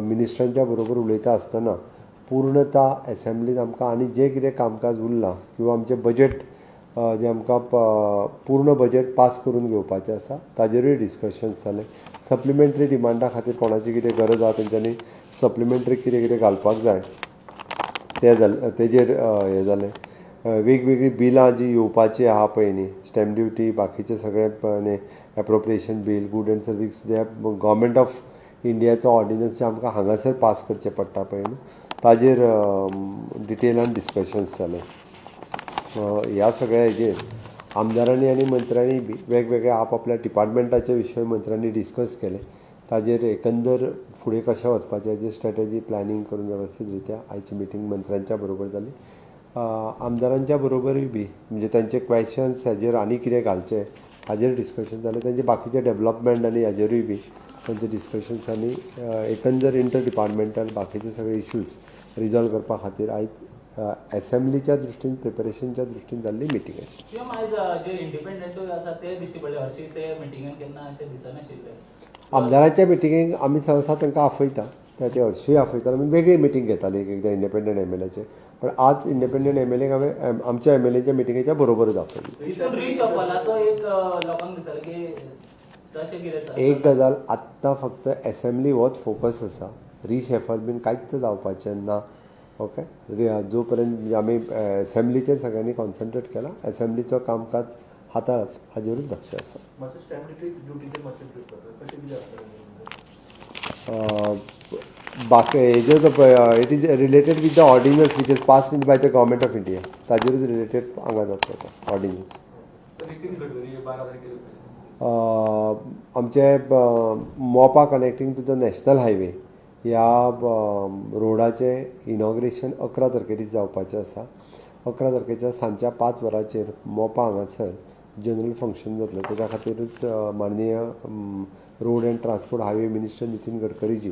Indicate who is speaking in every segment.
Speaker 1: मिनिस्टरांच्या बरोबर उलयता आसतना पूर्णता असेंब्लीत आमकां आनी जें कितें कामकाज उरलां किंवा आमचें बजेट जें आमकां पूर्ण बजेट पास करून घेवपाचें आसा ताजेरूय डिस्कशन्स जालें. सप्लिमेंटरी डिमांडा खातीर कोणाची कितें गरज आसा तेंच्यांनी सप्लिमेंटरी कितें कितें घालपाक जाय तेजेर हें जालें. वेगवेगळी बिलां जी येवपाची आहा पळय न्ही, स्टॅम्प ड्युटी, बाकीचे सगळे appropriation bill, good end service जे गव्हर्मेंट ऑफ इंडियाचो ऑर्डिनन्स जे आमकां हांगासर पास करचे पडटा पळय न्ही, ताजेर डिटेलान डिस्कशन्स जाले. ह्या सगळ्या हेजेर आमदारांनी आनी मंत्र्यांनी वेगवेगळ्या आपआपल्या डिपार्टमेंटाचे विशय मंत्र्यांनी डिस्कस केले. ताजेर एकंदर फुडें कशें वचपाचें हेजी स्ट्रॅटजी प्लॅनिंग करून वेवस्थीत रित्या आयची मिटींग मंत्र्यांच्या बरोबर जाली. आमदारांच्या बरोबरूय बी म्हणजे तांचे क्वेश्चन्स हाजेर आनी कितें घालचें हाजेर डिस्कशन जालें. तांचे बाकीचे डेव्हलपमेंट आनी हाजेरूय बी तांचे डिस्कशन्स आनी एकंदर इंटर डिपार्टमेंटल बाकीचे सगळे इश्यूज रिजॉल्व करपा खातीर आयज असेंब्लीच्या दृश्टीन प्रिपरेशनच्या दृश्टीन जाल्ली मिटींग आशिल्ली. आमदारांच्या मिटिंगेक आमी सहसा तांकां आपयता, ते हरशीं आपयता. आमी वेगळी मिटींग घेताली एकदां इंडिपेंडंट एमएलएचे, पण आज इंडिपेंडंट एमएलएक हांवें आमच्या एमएलएच्या मिटिंगेच्या बरोबरच आपयली. एक गजाल आत्तां फक्त असेंब्ली होच फोकस आसा, रिशेफल बीन कांयच जावपाचें ना. ओके, जो पर्यंत आमी असेंब्लीचेर सगळ्यांनी कॉन्सन्ट्रेट केला, असेंब्लीचो कामकाज हाताळप हाजेरूच लक्ष आसा. बाकी it is related with the ordinance which is passed by the government of India, ताजेरूच रिलेटेड हांगा जाता ऑर्डिनन्स. आमचे Mopa connecting to the national highway ह्या रोडाचें इनॉग्रेशन 11 तारखेर जावपाचें आसा. 11 तारखेच्या सांजच्या 5 वरांचेर मोपा हांगासर जनरल फंक्शन जातलें. तेच्या खातीरूच माननीय road end transport highway minister Nitin गडकरीजी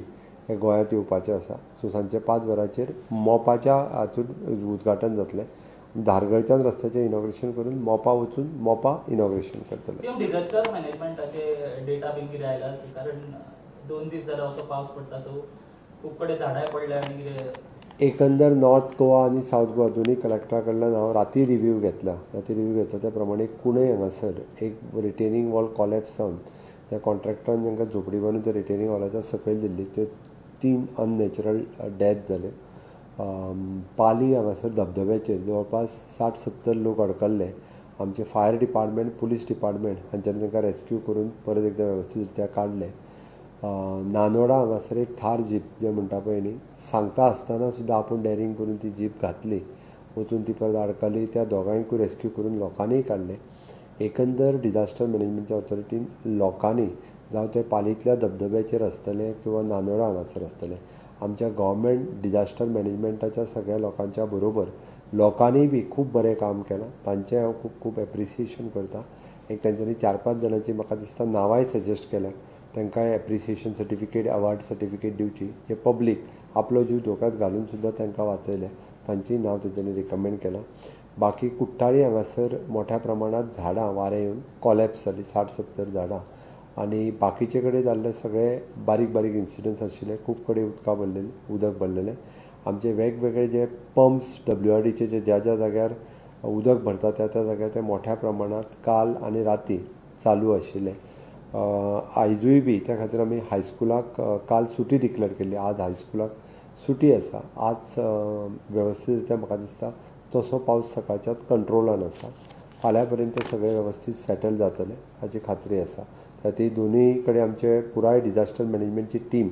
Speaker 1: हे गोंयांत येवपाचे आसा. सो सांजचे 5 वरांचेर मोपाच्या हातूंत उद्घाटन जातलें. धारगळच्यान रस्त्याचें इनॉग्रेशन करून मोपा वचून मोपा इनॉग्रेशन करतले.
Speaker 2: डिझास्टर मॅनेजमेंटाचे डेटा बीन कितें आयला, कारण 2 दीस जालो असो पावस पडटा, सो खूब कडेन झाडांय पडल्या आनी कितें.
Speaker 1: एकंदर नॉर्थ गोवा आनी सावथ गोवा दोनूय कलेक्टरा कडल्यान हांव राती रिव्यू घेतला. त्या प्रमाणे कुणय हांगासर एक रिटेनिंग वॉल कॉलेप्स जावन त्या कॉन्ट्रॅक्टरान जांकां झोपडी बांदून त्या रिटेनिंग वॉलाच्या सकयल दिल्ली त्यो 3 अननॅचरल डेथ जाले. पाली हांगासर धबधब्याचेर जवळपास 60-70 लोक अडकल्ले. आमचे फायर डिपार्टमेंट, पुलीस डिपार्टमेंट हांच्यानी तांकां रेस्क्यू करून परत एकदां वेवस्थीत रित्या काडले. नानोडा हांगासर एक थार जीप जे म्हणटा पळय न्ही, सांगता आसतना सुद्दां आपूण डॅरिंग करून ती जीप घातली, वचून ती परत अडकली. त्या दोगांयकूय रेस्क्यू करून लोकांनीय काडले. एकंदर डिझास्टर मॅनेजमेंटच्या ऑथॉरिटीन लोकांनी जावं ते पालींतल्या धबधब्याचेर आसतले किंवा नानोडा हांगासर आसतले, आमच्या गव्हर्मेंट डिझास्टर मॅनेजमेंटाच्या सगळ्या लोकांच्या बरोबर लोकांनी बी खूब बरें काम केलां. तांचें हांव खूब खूब एप्रिसिएशन करतां. एक तांच्यांनी 4-5 जाणांची म्हाका दिसता नांवांय सजेस्ट केल्या. तांकां एप्रिसिएशन सर्टिफिकेट, अवॉर्ड सर्टिफिकेट दिवची. हे पब्लीक आपलो जीव धोक्यांत घालून सुद्दां तांकां वाचयले, तांचीय नांव तेंच्यांनी रिकमेंड केलां. बाकी कुट्टाळी हांगासर मोठ्या प्रमाणांत झाडां वारें येवन कॉलेप्स जालीं, 60-70 झाडां. आनी बाकीचे कडेन जाल्ले सगळे बारीक बारीक इन्सिडंट्स आशिल्ले. खूब कडेन उदक भरलेलें. आमचे वेगवेगळे जे पंप्स WRDचे जे ज्या ज्या जाग्यार उदक भरता त्या त्या जाग्यार ते मोठ्या प्रमाणांत काल आनी राती चालू आशिल्ले. आयजूय बी त्या खातीर आमी हायस्कुलाक काल सुटी डिक्लेअर केल्ली. आज हायस्कुलाक सुटी आसा. आज वेवस्थीत रित्या म्हाका दिसता तसो पावस सकाळच्याच कंट्रोलान आसा. फाल्यां पर्यंत ते सगळे वेवस्थीत सेटल जातले हाची खात्री आसा. खातीर दोनूय कडेन आमचे पुराय डिझास्टर मॅनेजमेंटची टीम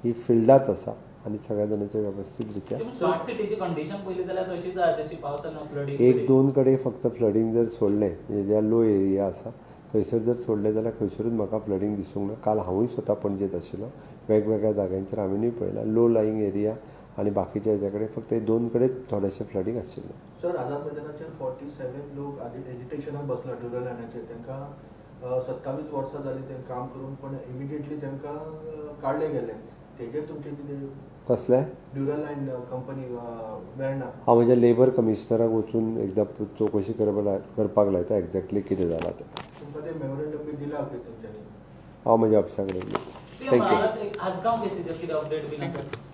Speaker 1: ही फिल्डांत आसा आनी सगळ्या जाणांचे वेवस्थीत रित्या 1-2 कडेन फक्त फ्लडींग जर सोडलें, ज्या लो एरिया आसा थंयसर जर सोडलें जाल्यार खंयसरूच म्हाका फ्लडींग दिसूंक ना. काल हांवूय स्वता पणजेंत आशिल्लो. वेगवेगळ्या जाग्यांचेर हांवेनूय पळयलां लो लायींग एरिया आनी बाकीच्या हेच्या कडेन फक्त 2 कडेन थोडेशें फ्लडींग आशिल्लें.
Speaker 3: सर, आझाद मैदानाचेर 47 लोक आदी एजिटेशनाक बसला ड्युरल लायनाचेर. तांकां 27 वर्सां जालीं तें काम करून, पण इमिडिएटली तांकां काडले गेले. तेजेर तुमचें कितें?
Speaker 1: कसले?
Speaker 3: ड्युरल लायन कंपनी मेळना.
Speaker 1: हांव म्हज्या लेबर कमिशनराक वचून एकदां चवकशी करपाक लायता एक्झॅक्टली कितें जालां तें.
Speaker 3: तुमकां तें मेमोरेंडम बी दिला तुमच्यांनी?
Speaker 1: हांव म्हज्या ऑफिसा कडेन थँक्यू.
Speaker 2: आजगाव केसीचेर कितें अपडेट बीन आसा?